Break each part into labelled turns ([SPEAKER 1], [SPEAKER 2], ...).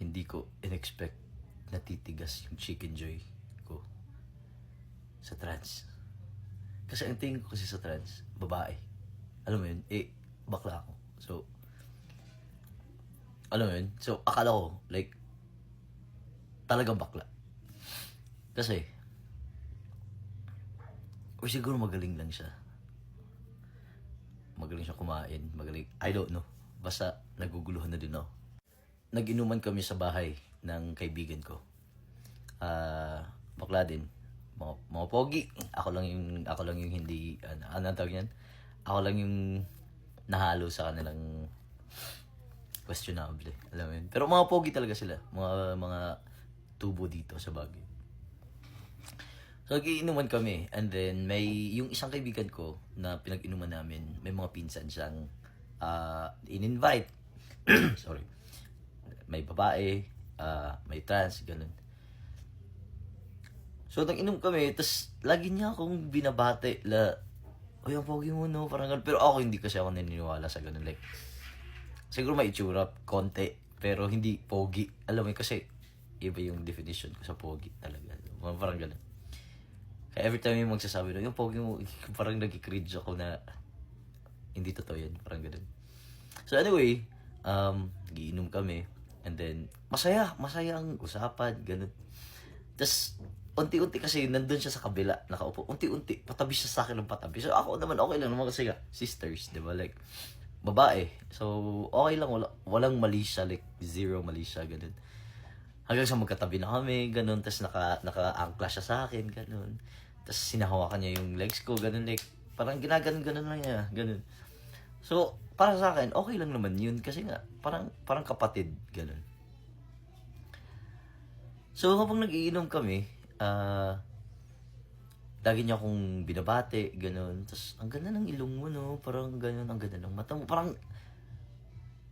[SPEAKER 1] hindi ko in-expect na titigas yung chicken joy ko sa trans. Kasi ang tingin ko kasi sa trans, babae. Alam mo yun, bakla ako. So, alam mo yun? So, akala ko, like, talagang bakla. Kasi, or siguro magaling lang siya. Magaling siya kumain, magaling, I don't know. Basta, naguguluhan na din ako. Nag-inuman kami sa bahay ng kaibigan ko. Bakla din. Mga pogi. Ako lang yung hindi, ano tawag yan? Ako lang yung nahalo sa kanilang questionable. Alam mo yun? Pero mga pogi talaga sila. Mga tubo dito sa Baguio. So, nag-iinuman kami. And then, may yung isang kaibigan ko na pinag-inuman namin, may mga pinsan siyang in-invite. Sorry. May babae, may trans, ganun. So, nag-inom kami, tapos lagi niya akong binabate, uy, ang pogi mo, no? Parang ganun. Pero ako, hindi kasi ako naniniwala sa ganun. Like, siguro may itsura, konti, pero hindi pogi. Alam mo, kasi iba yung definition ko sa pogi talaga. Parang ganun. Kaya every time yung magsasabi na, yung pogi mo, parang nag-cringe ako na hindi totoo yan. Parang ganun. So anyway, giinom kami. And then, masaya ang usapan, ganun. Tapos, unti-unti kasi nandun siya sa kabila, nakaupo. Unti-unti, patabi siya sa akin ng patabi. So ako naman, okay lang naman kasi sisters, di ba? Like, babae. So, okay lang, walang mali siya, like, zero mali siya, ganun. Hanggang sa magkatabi na kami, ganun. Tapos naka-angkla siya sa akin, ganun. Tapos sinahawakan niya yung legs ko, ganun, like, parang ginaganon-ganon lang niya, ganun. So, para sa akin, okay lang naman yun. Kasi nga, parang kapatid, ganun. So, habang nag-iinom kami, lagi niya akong binabate, ganun. Tapos, ang ganda ng ilong mo, no? Parang ganun, ang ganda ng mata mo. Parang,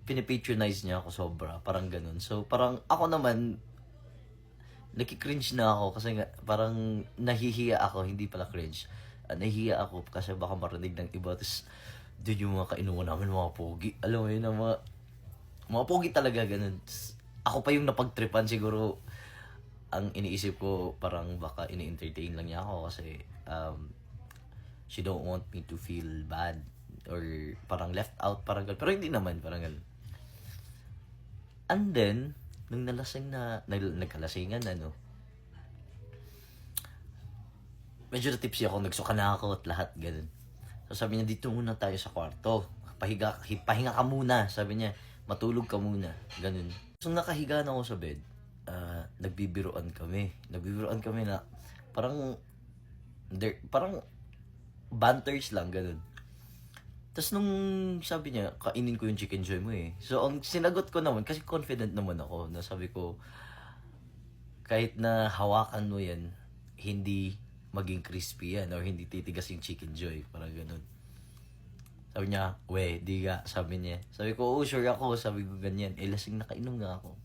[SPEAKER 1] pinipatronize niya ako sobra. Parang ganun. So, parang ako naman, nakikringe na ako kasi nga, parang nahihiya ako, hindi pala cringe. Nahihiya ako kasi baka marinig ng iba. Tapos, doon yung mga kainuman namin, mga pogi. Alam mo yun, mga pogi talaga, ganun. Tapos, ako pa yung napagtripan siguro. Ang iniisip ko, parang baka ini-entertain lang niya ako kasi she don't want me to feel bad or parang left out, parang gano'n. Pero hindi naman, parang gano'n. And then, nung nagkalasingan na, no, medyo na-tipsy ako, nagsuka na ako at lahat, gano'n. So sabi niya, dito muna tayo sa kwarto. Pahinga ka muna, sabi niya, matulog ka muna, gano'n. So nakahiga na ako sa bed, nagbibiroan kami na parang banters lang, ganun. Tapos nung sabi niya, kainin ko yung chicken joy mo eh. So ang sinagot ko naman, kasi confident naman ako, na sabi ko, kahit na hawakan mo yan, hindi maging crispy yan, or hindi titigas yung chicken joy, parang ganun. Sabi niya, we, di ka, sabi niya. Sabi ko, sure ako, sabi ko ganyan. Lasing nakainom nga ako.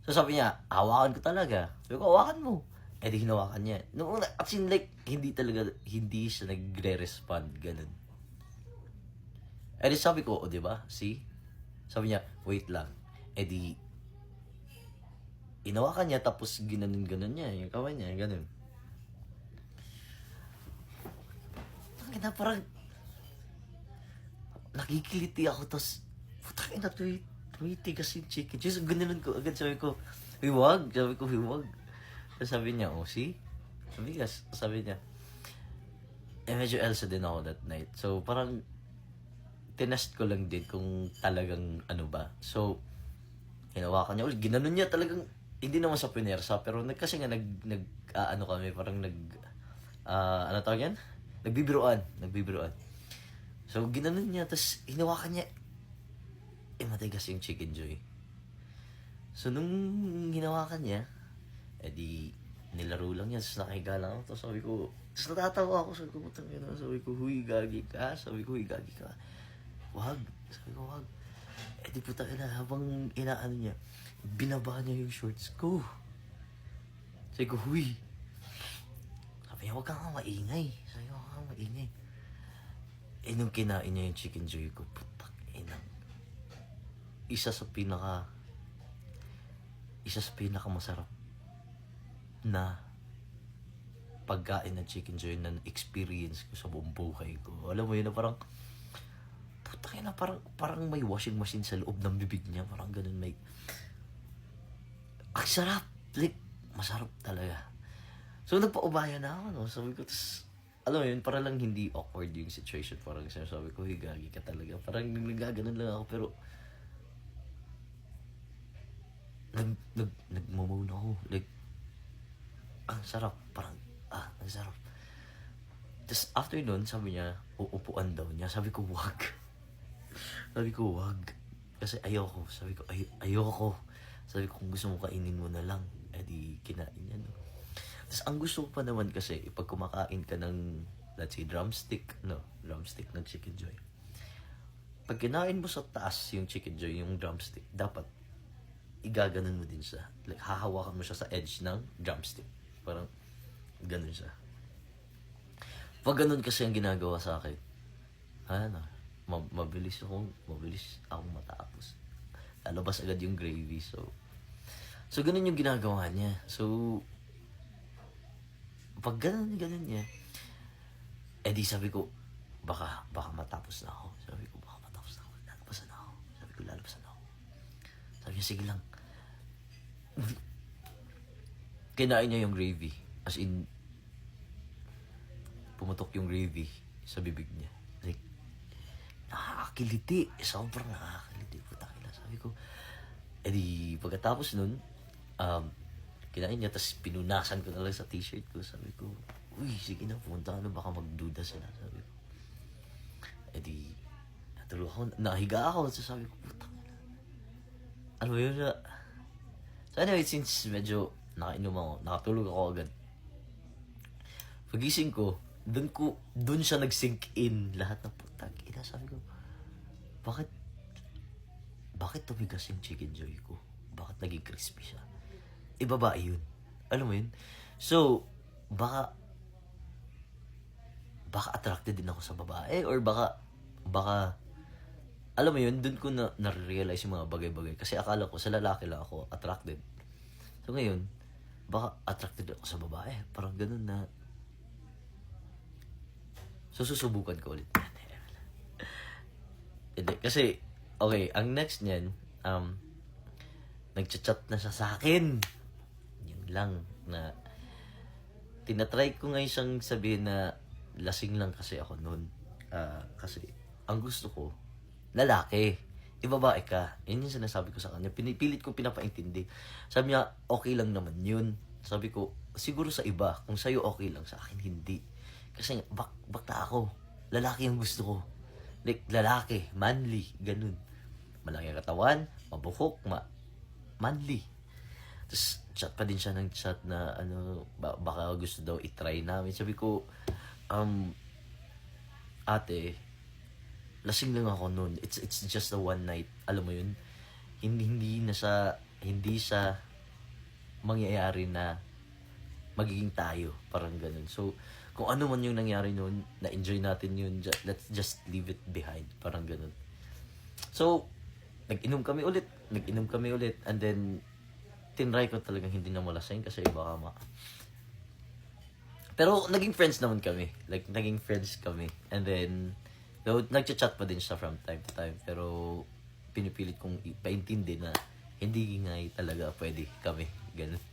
[SPEAKER 1] So sabi niya, hawakan ko talaga. Sabi ko, hawakan mo. Di hinawakan niya. Noong una, as in like, hindi siya nagre-respond, ganun. Di sabi ko, diba? See? Sabi niya, wait lang. Di, inawakan niya, tapos ginanon-ganon niya, yung kamay niya, ganun. Parang, nakikiliti ako, tapos, putang ina, tumitigas yung chicken. Just ganoon ko agad, sabi ko, huwag. Sabi niya, see? Sabi niya, medyo Elsa din ako that night. So, parang, tinest ko lang din kung talagang ano ba. So, hinawakan niya. Ginanon niya talagang, hindi naman sa pinersa, pero kasi nga ano kami, parang ano tawag yan? Nagbibiruan. So, ginanon niya, tapos hinawakan niya, matigas yung chicken joy. So, nung hinawakan niya, di, nilaro lang niya, tapos nakahiga lang ako, tapos sabi ko, tapos natatawa ako, sabi ko, huy, gagi ka. Wag. Sabi ko, wag. Di puta ina, habang inaano niya, binaba niya yung shorts ko. Sabi ko, huy. Sabi niya, wag kang maingay. Nung kinain niya yung chicken joy ko, putak ina. Isa sa pinaka isa sa pinakamasarap na pagkain ng Chicken Joy na experience ko sa buong buhay ko. Alam mo yun na parang, putang na parang may washing machine sa loob ng bibig niya. Parang ganun may, ang sarap. Like, masarap talaga. So, nagpaubaya na ako, no? Sabi ko, tas, alam mo yun, para lang hindi awkward yung situation. Parang sinasabi ko, hey, gagi ka talaga. Parang nagaganon lang ako, pero, nagmamone ako. Like, ang sarap. Parang, ang sarap. Tapos, after nun, sabi niya, uupuan daw niya. Sabi ko, wag. Sabi ko, wag. Kasi ayoko. Sabi ko, ayoko. Sabi ko, kung gusto mo kainin mo na lang, edi kinain niya, no? Tapos, ang gusto ko pa naman kasi, pag kumakain ka ng, let's say, drumstick ng Chicken Joy. Pag kinain mo sa taas yung Chicken Joy, yung drumstick, dapat, igaganon mo din siya. Like, hahawakan mo siya sa edge ng drumstick. Parang, ganun siya. Pag ganun kasi ang ginagawa sa akin, mabilis akong matapos. Lalabas agad yung gravy, so ganun yung ginagawa niya. So, pag ganun niya, di sabi ko, baka matapos na ako. Sabi ko, baka matapos na ako. Lalabasan na ako. Sabi niya, sige lang. Kinain niya yung gravy. As in, pumutok yung gravy sa bibig niya. Like, nakakakiliti. Sobrang nakakakiliti. Putakila. Sabi ko, di pagkatapos nun, kinain niya, tapos pinunasan ko na lang sa t-shirt ko. Sabi ko, uy, sige na, pumunta ka na, baka magduda sila. Sabi ko, di, natulog ako, nahiga ako. So sabi ko, putakila. Ano yun na? So anyway, since medyo nakainom ako, nakatulog ako agad. Pagising ko, dun siya nag-sink in lahat ng putang ina. Sabi ko, bakit tumigas yung Chicken Joy ko? Bakit naging crispy siya? Babae yun. Alam mo yun? So, baka attracted din ako sa babae, or baka alam mo yun, dun ko na-realize yung mga bagay-bagay. Kasi akala ko, sa lalaki lang ako attracted. So ngayon, baka attracted ako sa babae. Parang ganun na, so, susubukan ko ulit. Hindi. Kasi, okay, ang next niyan, nagchat-chat na siya sa akin. Yun lang, na, tinatry ko ngayon siyang sabihin na, lasing lang kasi ako noon. Kasi, ang gusto ko, lalaki. Babae ka. Yun yung sinasabi ko sa kanya. Pinipilit ko pinapaintindi. Sabi niya, okay lang naman yun. Sabi ko, siguro sa iba, kung sa'yo okay lang, sa akin hindi. Kasi bakta ako. Lalaki yung gusto ko. Like, lalaki, manly, ganun. Malaki ang katawan, mabuhok, manly. Tapos, chat pa din siya ng chat na, baka gusto daw itry namin. Sabi ko, ate, lasing lang ako noon. It's just a one night. Alam mo yun? Hindi siya mangyayari na magiging tayo. Parang ganun. So, kung ano man yung nangyari noon, na-enjoy natin yun, let's just leave it behind. Parang ganun. So, nag-inom kami ulit, and then, tinry ko talagang hindi na malasing kasi baka Pero, naging friends naman kami. Like, naging friends kami. And then, though, nagchat-chat pa din siya from time to time, pero, pinipilit kong ipaintindi na, hindi nga talaga pwede kami. Ganun.